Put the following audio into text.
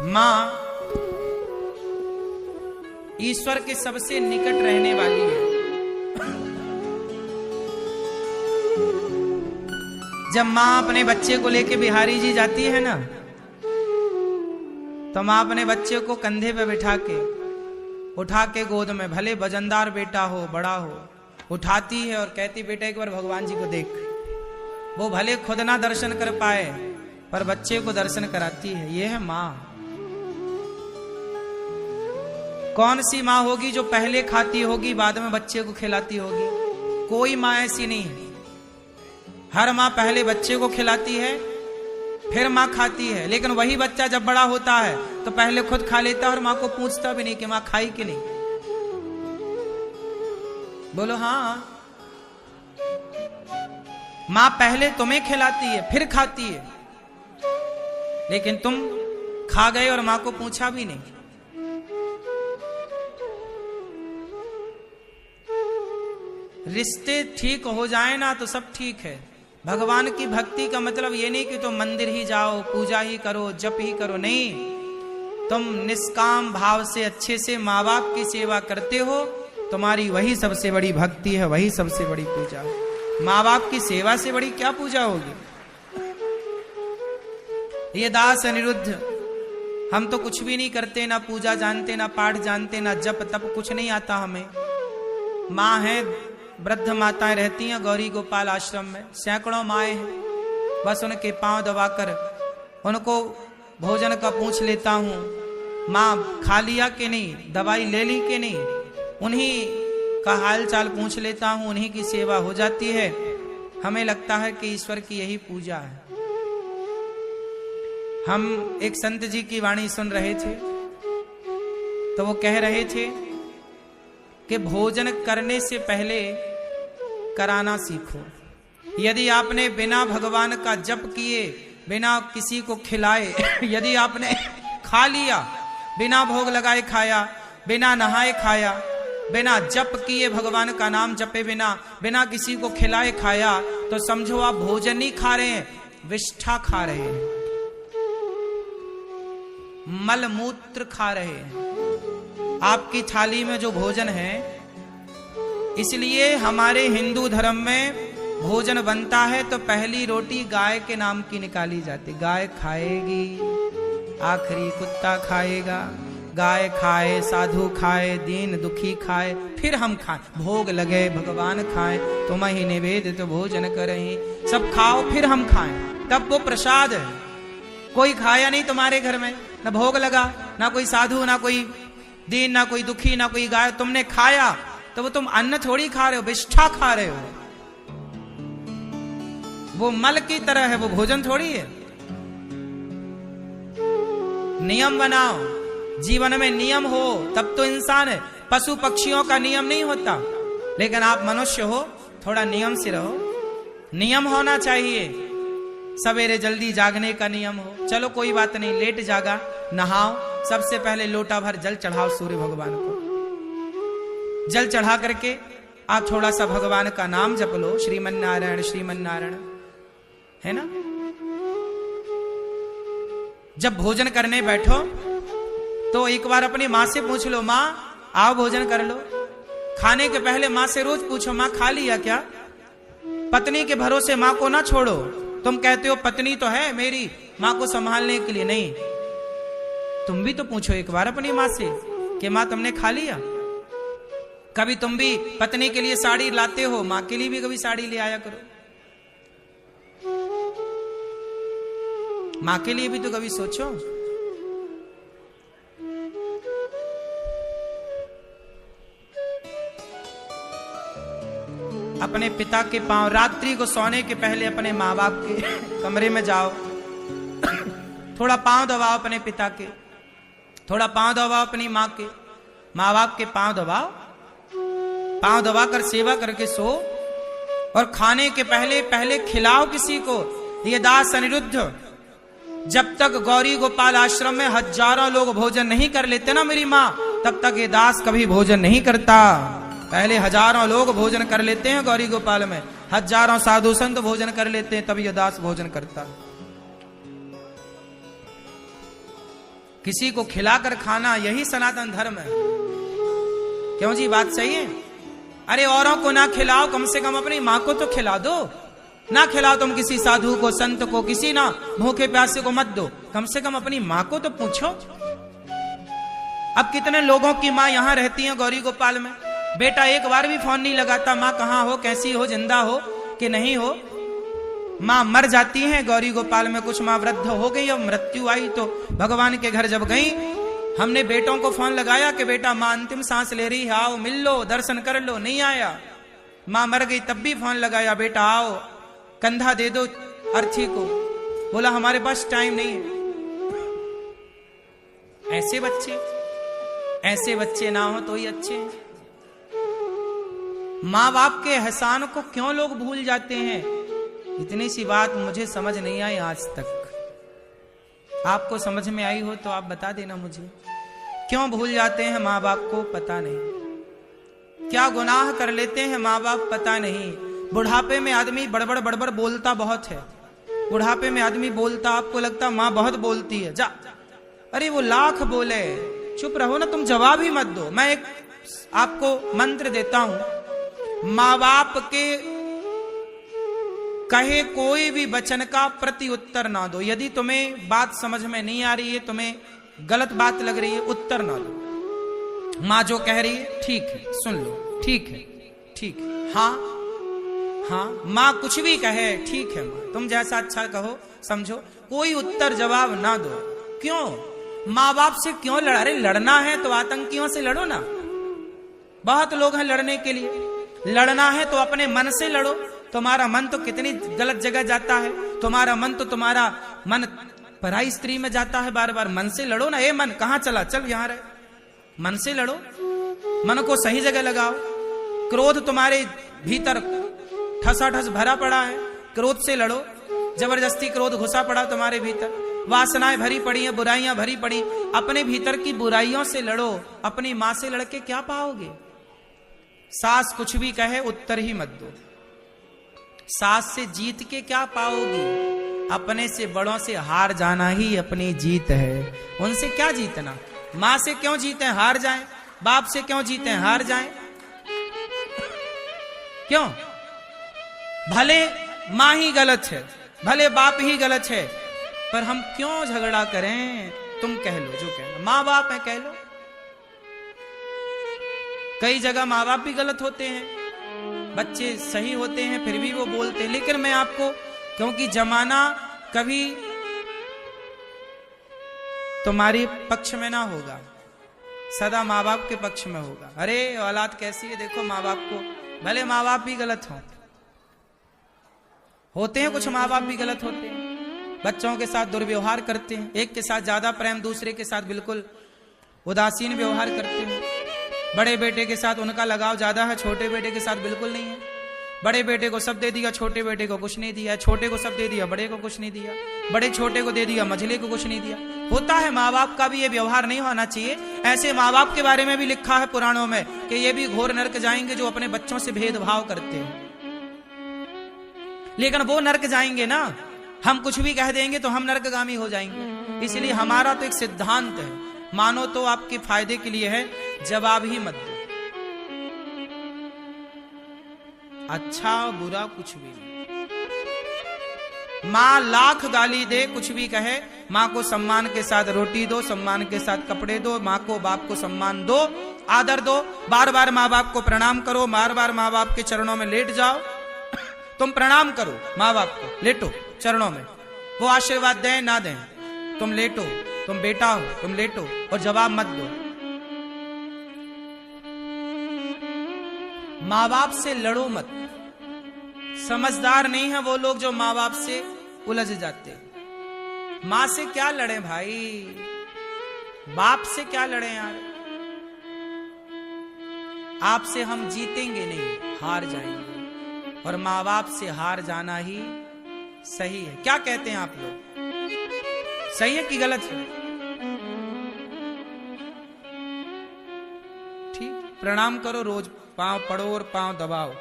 मां ईश्वर के सबसे निकट रहने वाली है। जब मां अपने बच्चे को लेके बिहारी जी जाती है ना, तो मां अपने बच्चे को कंधे पे बिठा के उठा के गोद में, भले वजनदार बेटा हो बड़ा हो, उठाती है और कहती बेटा एक बार भगवान जी को देख। वो भले खुद ना दर्शन कर पाए पर बच्चे को दर्शन कराती है। ये है मां। कौन सी मां होगी जो पहले खाती होगी बाद में बच्चे को खिलाती होगी? कोई मां ऐसी नहीं है। हर मां पहले बच्चे को खिलाती है फिर मां खाती है। लेकिन वही बच्चा जब बड़ा होता है तो पहले खुद खा लेता है और मां को पूछता भी नहीं कि मां खाई कि नहीं। बोलो हाँ। मां पहले तुम्हें खिलाती है फिर खाती है, लेकिन तुम खा गए और मां को पूछा भी नहीं। रिश्ते ठीक हो जाए ना तो सब ठीक है। भगवान की भक्ति का मतलब ये नहीं कि तुम मंदिर ही जाओ, पूजा ही करो, जप ही करो, नहीं। तुम निष्काम भाव से अच्छे से माँ बाप की सेवा करते हो, तुम्हारी वही सबसे बड़ी भक्ति है, वही सबसे बड़ी पूजा है। माँ बाप की सेवा से बड़ी क्या पूजा होगी? ये दास अनिरुद्ध, हम तो कुछ भी नहीं करते, ना पूजा जानते, ना पाठ जानते, ना जप तप, कुछ नहीं आता हमें। माँ है, वृद्ध माताएं रहती हैं गौरी गोपाल आश्रम में, सैकड़ों माएं हैं। बस उनके पांव दबाकर उनको भोजन का पूछ लेता हूँ, माँ खा लिया कि नहीं, दवाई ले ली कि नहीं, उन्हीं का हाल चाल पूछ लेता हूँ, उन्हीं की सेवा हो जाती है। हमें लगता है कि ईश्वर की यही पूजा है। हम एक संत जी की वाणी सुन रहे थे तो वो कह रहे थे कि भोजन करने से पहले कराना सीखो। यदि आपने बिना भगवान का जप किए, बिना किसी को खिलाए यदि आपने खा लिया, बिना भोग लगाए खाया, बिना नहाए खाया, बिना जप किए, भगवान का नाम जपे बिना, बिना किसी को खिलाए खाया, तो समझो आप भोजन नहीं खा रहे हैं, विष्ठा खा रहे हैं, मल मूत्र खा रहे हैं। आपकी थाली में जो भोजन है, इसलिए हमारे हिंदू धर्म में भोजन बनता है तो पहली रोटी गाय के नाम की निकाली जाती। गाय खाएगी, आखिरी कुत्ता खाएगा, गाय खाए, साधु खाए, दीन दुखी खाए, फिर हम खाएं। भोग लगे भगवान खाएं, तुम ही निवेदित तो भोजन करें। सब खाओ फिर हम खाएं, तब वो प्रसाद है। कोई खाया नहीं तुम्हारे घर में, ना भोग लगा, ना कोई साधु, ना कोई दीन, ना कोई दुखी, ना कोई गाय, तुमने खाया तो वो तुम अन्न थोड़ी खा रहे हो, विष्ठा खा रहे हो। वो मल की तरह है, वो भोजन थोड़ी है। नियम बनाओ, जीवन में नियम हो तब तो इंसान है। पशु पक्षियों का नियम नहीं होता, लेकिन आप मनुष्य हो, थोड़ा नियम से रहो। नियम होना चाहिए। सवेरे जल्दी जागने का नियम हो, चलो कोई बात नहीं, लेट जागा, नहाओ, सबसे पहले लोटा भर जल चढ़ाओ सूर्य भगवान को। जल चढ़ा करके आप थोड़ा सा भगवान का नाम जप लो, श्रीमन नारायण श्रीमन नारायण, है ना। जब भोजन करने बैठो तो एक बार अपनी माँ से पूछ लो, माँ आओ भोजन कर लो। खाने के पहले माँ से रोज पूछो, माँ खा लिया क्या। पत्नी के भरोसे माँ को ना छोड़ो। तुम कहते हो पत्नी तो है मेरी, माँ को संभालने के लिए, नहीं, तुम भी तो पूछो एक बार अपनी माँ से कि माँ तुमने खा लिया। कभी तुम भी पत्नी के लिए साड़ी लाते हो, माँ के लिए भी कभी साड़ी ले आया करो। माँ के लिए भी तो कभी सोचो। अपने पिता के पांव, रात्रि को सोने के पहले अपने माँ बाप के कमरे में जाओ, थोड़ा पांव दबाओ अपने पिता के, थोड़ा पांव दबाओ अपनी माँ के, माँ बाप के पांव दबाओ, पांव दबाकर सेवा करके सो। और खाने के पहले पहले खिलाओ किसी को। ये दास अनिरुद्ध, जब तक गौरी गोपाल आश्रम में हजारों लोग भोजन नहीं कर लेते ना मेरी माँ, तब तक ये दास कभी भोजन नहीं करता। पहले हजारों लोग भोजन कर लेते हैं गौरी गोपाल में, हजारों साधु संत भोजन कर लेते हैं, तब ये दास भोजन करता। किसी को खिलाकर खाना यही सनातन धर्म है। क्यों जी, बात सही है? अरे औरों को ना खिलाओ, कम से कम अपनी मां को तो खिला दो। ना खिलाओ तुम किसी साधु को, संत को, किसी ना भूखे प्यासे को मत दो, कम से कम अपनी मां को तो पूछो। अब कितने लोगों की मां यहां रहती हैं गौरी गोपाल में, बेटा एक बार भी फोन नहीं लगाता, मां कहां हो, कैसी हो, जिंदा हो कि नहीं हो। मां मर जाती है गौरी गोपाल में, कुछ मां वृद्ध हो गई, अब मृत्यु आई तो भगवान के घर जब गई, हमने बेटों को फोन लगाया कि बेटा मां अंतिम सांस ले रही है, आओ मिल लो, दर्शन कर लो, नहीं आया। मां मर गई तब भी फोन लगाया, बेटा आओ कंधा दे दो अर्थी को, बोला हमारे पास टाइम नहीं है। ऐसे बच्चे ना हो तो ही अच्छे हैं। मां बाप के एहसान को क्यों लोग भूल जाते हैं, इतनी सी बात मुझे समझ नहीं आई आज तक। आपको समझ में आई हो तो आप बता देना मुझे, क्यों भूल जाते हैं मां बाप को, पता नहीं। क्या गुनाह कर लेते हैं मां बाप, पता नहीं। बुढ़ापे में आदमी बड़बड़ बोलता बहुत है। बुढ़ापे में आदमी बोलता, आपको लगता मां बहुत बोलती है, जा अरे वो लाख बोले, चुप रहो ना, तुम जवाब ही मत दो। मैं एक आपको मंत्र देता हूं, मां बाप के कहे कोई भी वचन का प्रति उत्तर ना दो। यदि तुम्हें बात समझ में नहीं आ रही है, तुम्हें गलत बात लग रही है, उत्तर ना दो। मां जो कह रही है ठीक है, सुन लो, ठीक है, ठीक है, हाँ हाँ। मां कुछ भी कहे ठीक है, मां तुम जैसा अच्छा कहो समझो, कोई उत्तर जवाब ना दो। क्यों? मां बाप से क्यों लड़ा? अरे लड़ना है तो आतंकियों से लड़ो ना, बहुत लोग हैं लड़ने के लिए। लड़ना है तो अपने मन से लड़ो। तुम्हारा मन तो कितनी गलत जगह जाता है, तुम्हारा मन पराई स्त्री में जाता है बार बार। मन से लड़ो ना, ए मन कहां चला, चल यहां रहे, मन से लड़ो, मन को सही जगह लगाओ। क्रोध तुम्हारे भीतर ठसाठस भरा पड़ा है, क्रोध से लड़ो। जबरदस्ती क्रोध घुसा पड़ा तुम्हारे भीतर, वासनाएं भरी पड़ी हैं, बुराइयां भरी पड़ी, अपने भीतर की बुराइयों से लड़ो। अपनी मां से लड़के क्या पाओगे? सास कुछ भी कहे उत्तर ही मत दो। सास से जीत के क्या पाओगे? अपने से बड़ों से हार जाना ही अपनी जीत है। उनसे क्या जीतना? मां से क्यों जीते हार जाएं, बाप से क्यों जीते हार जाएं? क्यों? भले मां ही गलत है, भले बाप ही गलत है, पर हम क्यों झगड़ा करें? तुम कह लो जो कहना, मां बाप है कह लो। कई जगह मां बाप भी गलत होते हैं, बच्चे सही होते हैं फिर भी वो बोलते हैं। लेकिन मैं आपको, क्योंकि जमाना कभी तुम्हारे पक्ष में ना होगा, सदा मां बाप के पक्ष में होगा। अरे औलाद कैसी है देखो मां बाप को, भले मां बाप भी गलत होते हैं, कुछ मां बाप भी गलत होते हैं, बच्चों के साथ दुर्व्यवहार करते हैं, एक के साथ ज्यादा प्रेम, दूसरे के साथ बिल्कुल उदासीन व्यवहार करते हैं। बड़े बेटे के साथ उनका लगाव ज्यादा है, छोटे बेटे के साथ बिल्कुल नहीं है। बड़े बेटे को सब दे दिया, छोटे बेटे को कुछ नहीं दिया, छोटे को सब दे दिया, बड़े को कुछ नहीं दिया, बड़े छोटे को दे दिया, मझले को कुछ नहीं दिया। होता है, माँ बाप का भी ये व्यवहार नहीं होना चाहिए। ऐसे माँ बाप के बारे में भी लिखा है पुराणों में कि ये भी घोर नरक जाएंगे जो अपने बच्चों से भेदभाव करते हैं। लेकिन वो नरक जाएंगे ना, हम कुछ भी कह देंगे तो हम नरकगामी हो जाएंगे। इसलिए हमारा तो एक सिद्धांत है, मानो तो आपके फायदे के लिए है, जवाब ही मत दो। अच्छा बुरा कुछ भी नहीं। मां लाख गाली दे, कुछ भी कहे, मां को सम्मान के साथ रोटी दो, सम्मान के साथ कपड़े दो, मां को बाप को सम्मान दो, आदर दो। बार बार मां बाप को प्रणाम करो, बार बार मां बाप के चरणों में लेट जाओ। तुम प्रणाम करो मां बाप को, लेटो चरणों में, वो आशीर्वाद दें ना दें, तुम लेटो, तुम बेटा हो, तुम लेटो और जवाब मत दो। मां बाप से लड़ो मत। समझदार नहीं है वो लोग जो मां बाप से उलझ जाते। मां से क्या लड़े भाई, बाप से क्या लड़े यार। आपसे हम जीतेंगे नहीं, हार जाएंगे, और मां बाप से हार जाना ही सही है। क्या कहते हैं आप लोग, सही है कि गलत है? ठीक, प्रणाम करो रोज, पांव पड़ो और पांव दबाओ।